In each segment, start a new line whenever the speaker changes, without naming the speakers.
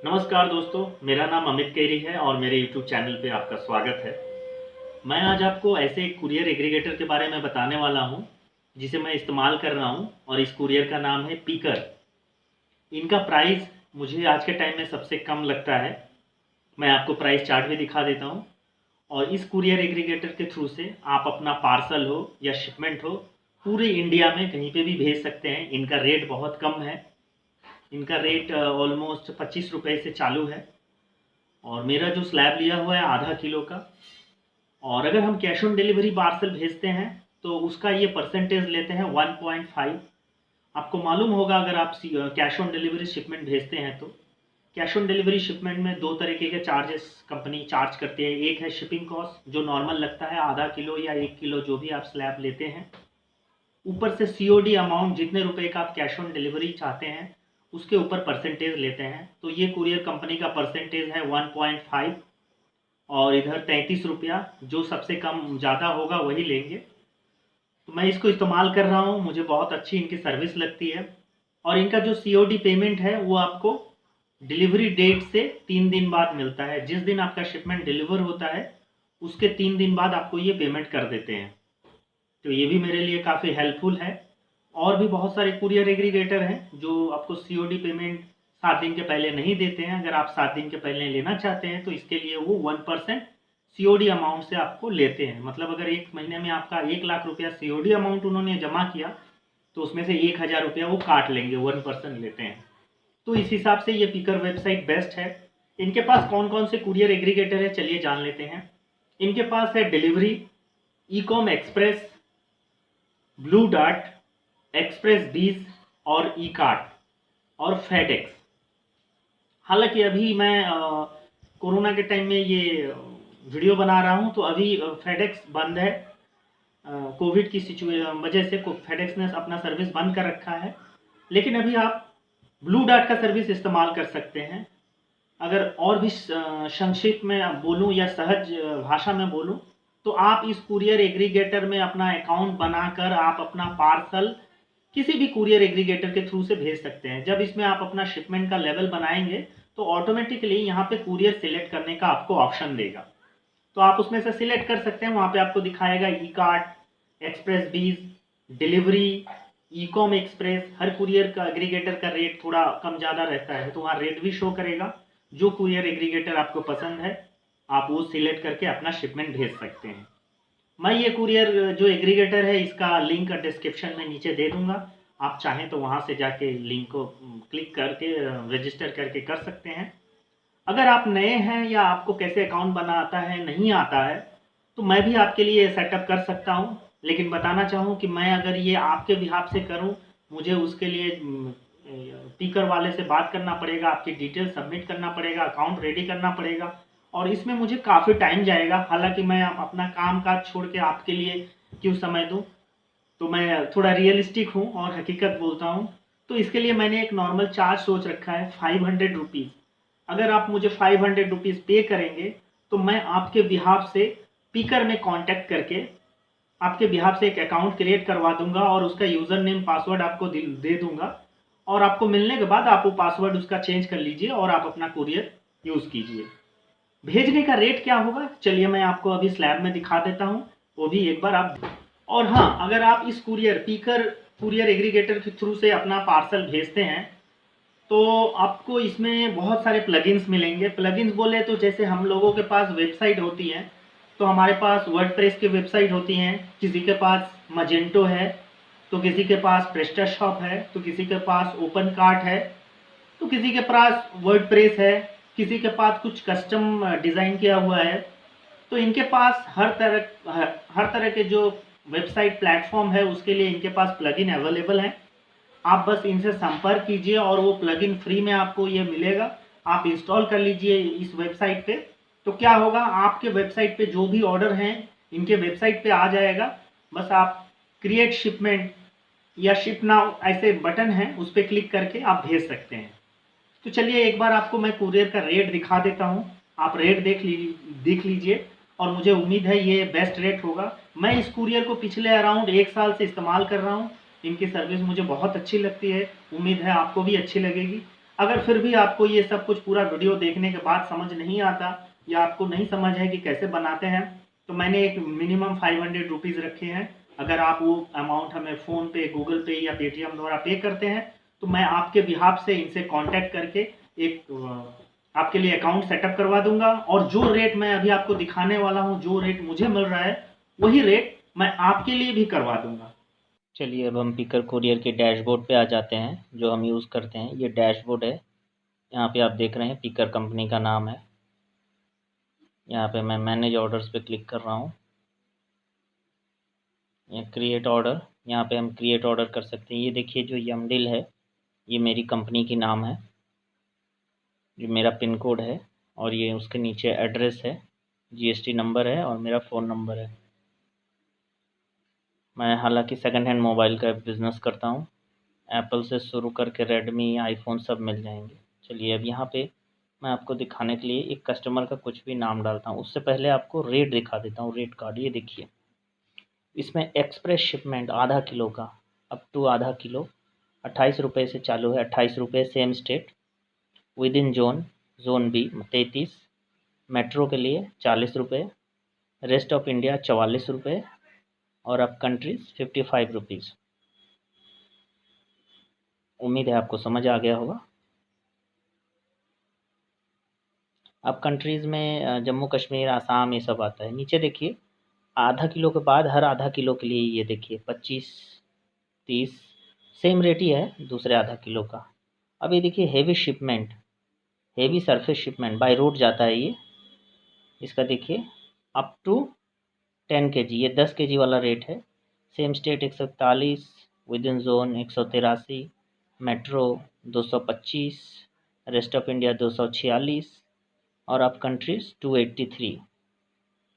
नमस्कार दोस्तों, मेरा नाम अमित केरी है और मेरे YouTube चैनल पे आपका स्वागत है। मैं आज आपको ऐसे एक कुरियर एग्रीगेटर के बारे में बताने वाला हूँ, जिसे मैं इस्तेमाल कर रहा हूँ और इस कुरियर का नाम है पीकर। इनका प्राइस मुझे आज के टाइम में सबसे कम लगता है। मैं आपको प्राइस चार्ट भी दिखा देता हूँ। और इस कुरियर एग्रीगेटर के थ्रू से आप अपना पार्सल हो या शिपमेंट हो, पूरे इंडिया में कहीं पे भी भेज सकते हैं। इनका रेट बहुत कम है। इनका रेट ऑलमोस्ट 25 रुपये से चालू है। और मेरा जो स्लैब लिया हुआ है आधा किलो का। और अगर हम कैश ऑन डिलीवरी पार्सल भेजते हैं तो उसका ये परसेंटेज लेते हैं 1.5। आपको मालूम होगा, अगर आप कैश ऑन डिलीवरी शिपमेंट भेजते हैं तो कैश ऑन डिलीवरी शिपमेंट में दो तरीके के चार्जेस कंपनी चार्ज करती है। एक है शिपिंग कॉस्ट, जो नॉर्मल लगता है आधा किलो या 1 किलो जो भी आप स्लैब लेते हैं। ऊपर से सीओडी अमाउंट, जितने रुपए का आप कैश ऑन डिलीवरी चाहते हैं उसके ऊपर परसेंटेज लेते हैं। तो ये कुरियर कंपनी का परसेंटेज है 1.5। और इधर 33 रुपया, जो सबसे कम ज़्यादा होगा वही लेंगे। तो मैं इसको इस्तेमाल कर रहा हूँ, मुझे बहुत अच्छी इनकी सर्विस लगती है। और इनका जो सीओडी पेमेंट है वो आपको डिलीवरी डेट से 3 दिन बाद मिलता है। जिस दिन आपका शिपमेंट डिलीवर होता है उसके 3 दिन बाद आपको ये पेमेंट कर देते हैं। तो ये भी मेरे लिए काफ़ी हेल्पफुल है। और भी बहुत सारे कुरियर एग्रीगेटर हैं जो आपको सीओडी पेमेंट 7 दिन के पहले नहीं देते हैं। अगर आप 7 दिन के पहले लेना चाहते हैं तो इसके लिए वो 1% सीओडी अमाउंट से आपको लेते हैं। मतलब अगर 1 महीने में आपका 1 लाख रुपया सीओडी अमाउंट उन्होंने जमा किया तो उसमें से 1,000 रुपया वो काट लेंगे, 1% लेते हैं। तो इस हिसाब से ये पीकर वेबसाइट बेस्ट है। इनके पास कौन कौन से कुरियर एग्रीगेटर है चलिए जान लेते हैं। इनके पास है delivery, Ecom express, blue dart, express बीज और ई कार्ट और फेडेक्स। हालांकि अभी मैं कोरोना के टाइम में ये वीडियो बना रहा हूँ तो अभी फेडेक्स बंद है। कोविड की वजह से फेडेक्स ने अपना सर्विस बंद कर रखा है। लेकिन अभी आप ब्लू डार्ट का सर्विस इस्तेमाल कर सकते हैं। अगर और भी संक्षिप्त में बोलूँ या सहज भाषा में बोलूँ तो आप इस कुरियर एग्रीगेटर में अपना अकाउंट बनाकर आप अपना पार्सल किसी भी कुरियर एग्रीगेटर के थ्रू से भेज सकते हैं। जब इसमें आप अपना शिपमेंट का लेवल बनाएंगे तो ऑटोमेटिकली यहाँ पे कुरियर सिलेक्ट करने का आपको ऑप्शन देगा। तो आप उसमें से सिलेक्ट कर सकते हैं। वहाँ पे आपको दिखाएगा ई कार्ट, एक्सप्रेस बीज, डिलीवरी, ईकॉम एक्सप्रेस। हर कुरियर का एग्रीगेटर का रेट थोड़ा कम ज़्यादा रहता है तो वहाँ रेट भी शो करेगा। जो कुरियर एग्रीगेटर आपको पसंद है आप वो सिलेक्ट करके अपना शिपमेंट भेज सकते हैं। मैं ये कुरियर जो एग्रीगेटर है इसका लिंक डिस्क्रिप्शन में नीचे दे दूंगा। आप चाहें तो वहाँ से जाके लिंक को क्लिक करके रजिस्टर करके कर सकते हैं। अगर आप नए हैं या आपको कैसे अकाउंट बनाता है नहीं आता है तो मैं भी आपके लिए सेटअप कर सकता हूँ। लेकिन बताना चाहूँ कि मैं अगर ये आपके बिहाफ से करूँ, मुझे उसके लिए पीकर वाले से बात करना पड़ेगा, आपकी डिटेल सबमिट करना पड़ेगा, अकाउंट रेडी करना पड़ेगा और इसमें मुझे काफ़ी टाइम जाएगा। हालांकि मैं अपना काम काज छोड़ के आपके लिए क्यों समय दूँ। तो मैं थोड़ा रियलिस्टिक हूँ और हकीकत बोलता हूँ। तो इसके लिए मैंने एक नॉर्मल चार्ज सोच रखा है 500 रुपीज़। अगर आप मुझे 500 रुपीज़ पे करेंगे तो मैं आपके बिहाफ से पीकर में कांटेक्ट करके आपके बिहाफ से एक अकाउंट क्रिएट करवा दूंगा और उसका यूज़र नेम पासवर्ड आपको दे दूंगा। और आपको मिलने के बाद आप वो पासवर्ड उसका चेंज कर लीजिए और आप अपना कुरियर यूज़ कीजिए। भेजने का रेट क्या होगा चलिए मैं आपको अभी स्लैब में दिखा देता हूँ, वो भी एक बार आप। और हाँ, अगर आप इस पीकर कुरियर एग्रीगेटर के थ्रू से अपना पार्सल भेजते हैं तो आपको इसमें बहुत सारे प्लगइन्स मिलेंगे। प्लगइन्स बोले तो जैसे हम लोगों के पास वेबसाइट होती है तो हमारे पास वर्डप्रेस की वेबसाइट होती हैं, किसी के पास मजेंटो है तो किसी के पास प्रेस्टाशॉप है तो किसी के पास ओपन कार्ट है तो किसी के पास वर्डप्रेस है, किसी के पास कुछ कस्टम डिज़ाइन किया हुआ है। तो इनके पास हर तरह के जो वेबसाइट प्लेटफॉर्म है उसके लिए इनके पास प्लगइन अवेलेबल है। आप बस इनसे संपर्क कीजिए और वो प्लगइन फ्री में आपको ये मिलेगा। आप इंस्टॉल कर लीजिए इस वेबसाइट पे। तो क्या होगा, आपके वेबसाइट पे जो भी ऑर्डर हैं इनके वेबसाइट पे आ जाएगा। बस आप क्रिएट शिपमेंट या शिप नाउ ऐसे बटन हैं उस पर क्लिक करके आप भेज सकते हैं। तो चलिए एक बार आपको मैं कुरियर का रेट दिखा देता हूँ। आप रेट देख लीजिए और मुझे उम्मीद है ये बेस्ट रेट होगा। मैं इस कुरियर को पिछले अराउंड 1 साल से इस्तेमाल कर रहा हूँ। इनकी सर्विस मुझे बहुत अच्छी लगती है, उम्मीद है आपको भी अच्छी लगेगी। अगर फिर भी आपको ये सब कुछ पूरा वीडियो देखने के बाद समझ नहीं आता या आपको नहीं समझ है कि कैसे बनाते हैं, तो मैंने एक मिनिमम 500 रुपीज़ रखे हैं। अगर आप वो अमाउंट हमें फ़ोन पे, गूगल पे या पेटीएम द्वारा पे करते हैं, तो मैं आपके बिहाफ से इनसे कांटेक्ट करके एक आपके लिए अकाउंट सेटअप करवा दूंगा, और जो रेट मैं अभी आपको दिखाने वाला हूँ, जो रेट मुझे मिल रहा है, वही रेट मैं आपके लिए भी करवा दूंगा। चलिए अब हम पिकर कुरियर के डैशबोर्ड पे आ जाते हैं, जो हम यूज़ करते हैं। ये डैशबोर्ड है, यहाँ पे आप देख रहे हैं पिकर कंपनी का नाम है। यहाँ पे मैं मैनेज ऑर्डर्स पे क्लिक कर रहा हूँ, ये क्रिएट ऑर्डर, यहाँ पे हम क्रिएट ऑर्डर कर सकते हैं। ये देखिए जो यमडिल है, ये मेरी कंपनी की नाम है, ये मेरा पिन कोड है, और ये उसके नीचे एड्रेस है, जीएसटी नंबर है, और मेरा फ़ोन नंबर है। मैं हालांकि सेकंड हैंड मोबाइल का बिज़नेस करता हूँ, एप्पल से शुरू करके रेडमी, आईफोन सब मिल जाएंगे। चलिए अब यहाँ पे मैं आपको दिखाने के लिए एक कस्टमर का कुछ भी नाम डालता हूँ। उससे पहले आपको रेट दिखा देता हूँ, रेट कार्ड। ये देखिए, इसमें एक्सप्रेस शिपमेंट आधा किलो का, अप टू आधा किलो 28 रुपये से चालू है। 28 रुपये same state, within zone, zone B 33, metro के लिए 40 रुपये, रेस्ट ऑफ इंडिया 44 रुपये, और अब कंट्रीज़ 55 रुपीज़। उम्मीद है आपको समझ आ गया होगा। अब कंट्रीज़ में जम्मू कश्मीर, आसाम, ये सब आता है। नीचे देखिए, आधा किलो के बाद हर आधा किलो के लिए ये देखिए 25, 30 सेम रेट ही है दूसरे आधा किलो का। अब ये देखिए heavy shipment, heavy surface shipment by road जाता है ये, इसका देखिए अप टू 10 kg, ये 10 kg वाला रेट है। Same state 141, with in zone 183, metro 225, rest of India 246, और अब कंट्रीज 283।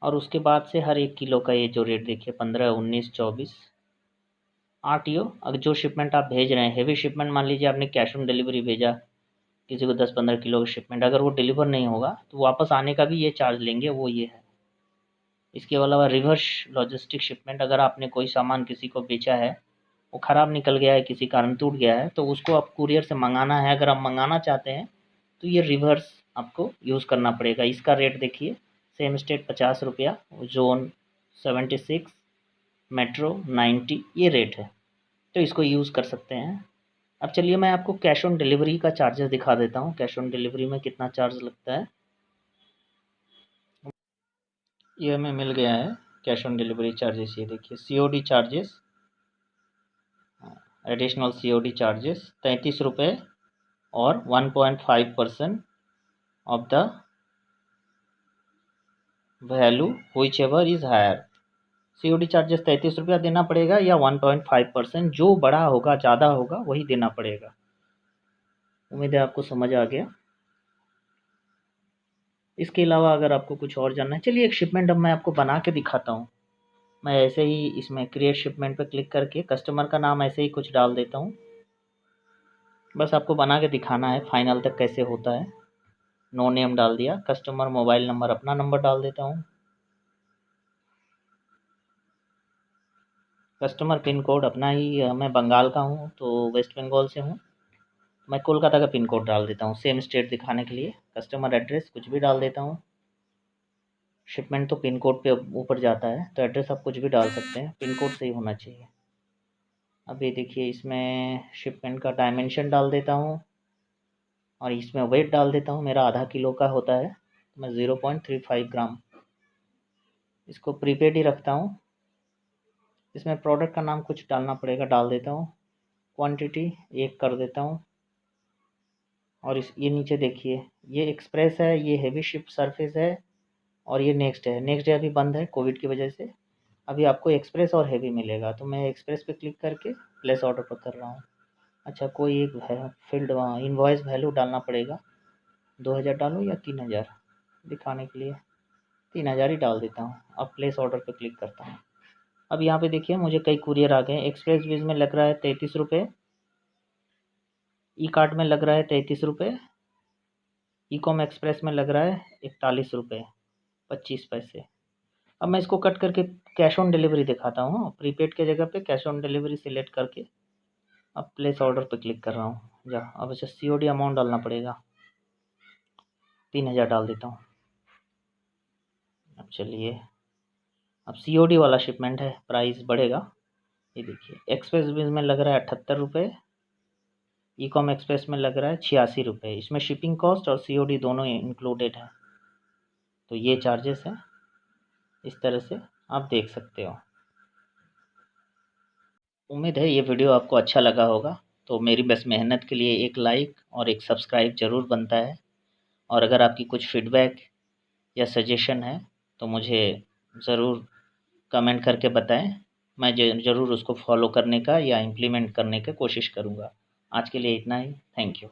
और उसके बाद से हर 1 किलो का ये जो रेट देखिए 15, 19, 24 आरटीओ। अगर जो शिपमेंट आप भेज रहे हैं हेवी शिपमेंट, मान लीजिए आपने कैश ऑन डिलीवरी भेजा किसी को 10-15 किलो का शिपमेंट, अगर वो डिलीवर नहीं होगा तो वापस आने का भी ये चार्ज लेंगे, वो ये है। इसके अलावा रिवर्स लॉजिस्टिक शिपमेंट, अगर आपने कोई सामान किसी को बेचा है, वो ख़राब निकल गया है, किसी कारण टूट गया है, तो उसको आप कुरियर से मंगाना है, अगर आप मंगाना चाहते हैं तो ये रिवर्स आपको यूज़ करना पड़ेगा। इसका रेट देखिए, सेम स्टेट 50 रुपया, जोन 76, मेट्रो 90, ये रेट है, तो इसको यूज़ कर सकते हैं। अब चलिए मैं आपको कैश ऑन डिलीवरी का चार्जेस दिखा देता हूँ, कैश ऑन डिलीवरी में कितना चार्ज लगता है। ये हमें मिल गया है कैश ऑन डिलीवरी चार्जेस। ये देखिए COD charges, additional COD charges 33 रुपये और 1.5% of the value whichever is higher. COD charges 33 रुपया देना पड़ेगा, या 1.5%, जो बड़ा होगा, ज़्यादा होगा, वही देना पड़ेगा। उम्मीद है आपको समझ आ गया। इसके अलावा अगर आपको कुछ और जानना है, चलिए एक शिपमेंट अब मैं आपको बना के दिखाता हूँ। मैं ऐसे ही इसमें क्रिएट शिपमेंट पे क्लिक करके कस्टमर का नाम ऐसे ही कुछ डाल देता हूँ, बस आपको बना के दिखाना है फाइनल तक कैसे होता है। नो नेम डाल दिया, कस्टमर मोबाइल नंबर अपना नंबर डाल देता हूँ, कस्टमर पिन कोड अपना ही, मैं बंगाल का हूँ तो वेस्ट बंगाल से हूँ, मैं कोलकाता का पिन कोड डाल देता हूँ सेम स्टेट दिखाने के लिए। कस्टमर एड्रेस कुछ भी डाल देता हूँ, शिपमेंट तो पिन कोड पे ऊपर जाता है, तो एड्रेस आप कुछ भी डाल सकते हैं, पिन कोड सही होना चाहिए। अभी देखिए इसमें शिपमेंट का डायमेंशन डाल देता हूँ, और इसमें वेट डाल देता हूँ, मेरा आधा किलो का होता है, मैं 0.35 ग्राम इसको प्रीपेड ही रखता हूँ। इसमें प्रोडक्ट का नाम कुछ डालना पड़ेगा, डाल देता हूँ, क्वांटिटी 1 कर देता हूँ, और ये नीचे देखिए ये एक्सप्रेस है, ये हेवी शिप सरफेस है, और ये नेक्स्ट है। नेक्स्ट डे अभी बंद है कोविड की वजह से, अभी आपको एक्सप्रेस और हेवी मिलेगा, तो मैं एक्सप्रेस पे क्लिक करके प्लेस ऑर्डर पर कर रहा हूँ। अच्छा, कोई एक है फील्ड, वहाँ इनवॉइस वैल्यू डालना पड़ेगा, 2000 डालूँ या 3000 दिखाने के लिए, 3000 ही डाल देता हूँ। अब प्लेस ऑर्डर पर क्लिक करता हूँ। अब यहाँ पे देखिए मुझे कई कुरियर आ गए हैं। एक्सप्रेस वीज में लग रहा है 33 रुपये, ई कार्ट में लग रहा है 33 रुपये, ई कॉम एक्सप्रेस में लग रहा है 41 रुपये 25 पैसे। अब मैं इसको कट करके कैश ऑन डिलीवरी दिखाता हूँ, प्रीपेड के जगह पे कैश ऑन डिलीवरी सिलेक्ट करके अब प्लेस ऑर्डर पे क्लिक कर रहा हूँ। जा अब इसे COD अमाउंट डालना पड़ेगा, 3000 डाल देता हूँ। अब चलिए, अब COD वाला शिपमेंट है, प्राइस बढ़ेगा। ये देखिए एक्सप्रेस में लग रहा है 78 रुपये, ई-कॉम एक्सप्रेस में लग रहा है 86 रुपये। इसमें शिपिंग कॉस्ट और COD दोनों इंक्लूडेड है। तो ये चार्जेस हैं, इस तरह से आप देख सकते हो। उम्मीद है ये वीडियो आपको अच्छा लगा होगा। तो मेरी बस मेहनत के लिए एक लाइक और एक सब्सक्राइब ज़रूर बनता है। और अगर आपकी कुछ फीडबैक या सजेशन है तो मुझे ज़रूर कमेंट करके बताएं। मैं ज़रूर उसको फॉलो करने का या इम्प्लीमेंट करने की कोशिश करूँगा। आज के लिए इतना ही। Thank you.